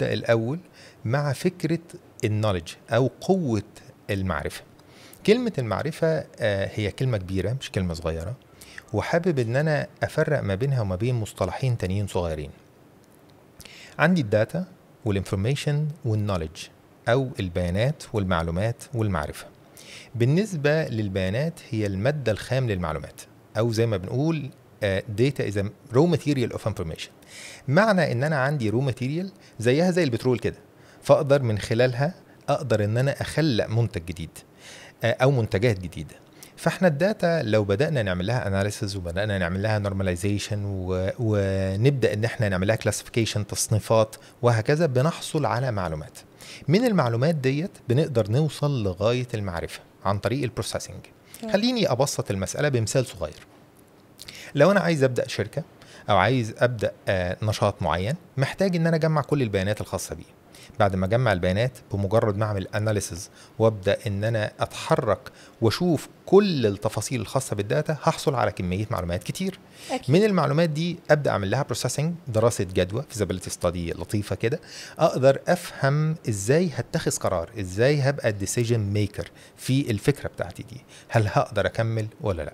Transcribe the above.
نبدأ الأول مع فكرة النولج أو قوة المعرفة. كلمة المعرفة هي كلمة كبيرة مش كلمة صغيرة، وحابب إن أنا أفرق ما بينها وما بين مصطلحين تانيين صغيرين. عندي الداتا والانفورميشن والنولج أو البيانات والمعلومات والمعرفة. بالنسبة للبيانات هي المادة الخام للمعلومات، أو زي ما بنقول data is a raw material of information. معنى ان انا عندي raw material زيها زي البترول كده، فاقدر من خلالها اقدر ان انا اخلق منتج جديد او منتجات جديدة. فاحنا الداتا لو بدأنا نعمل لها اناليسز وبدأنا نعمل لها نورماليزيشن ونبدأ ان احنا نعمل لها كلاسيفيكيشن تصنيفات وهكذا، بنحصل على معلومات. من المعلومات ديت بنقدر نوصل لغاية المعرفة عن طريق البروسيسنج. خليني ابسط المسألة بمثال صغير. لو انا عايز ابدأ شركة او عايز ابدا نشاط معين، محتاج ان انا اجمع كل البيانات الخاصه بيه. بعد ما اجمع البيانات، بمجرد ما اعمل اناليسز وابدا ان انا اتحرك واشوف كل التفاصيل الخاصه بالداتا، هحصل على كميه معلومات كتير. أكيد. من المعلومات دي ابدا اعمل لها بروسيسنج، دراسه جدوى، فيزابيليتي ستادي لطيفه كده، اقدر افهم ازاي هتخذ قرار، ازاي هبقى الديسيجن ميكر في الفكره بتاعتي دي، هل هقدر اكمل ولا لا.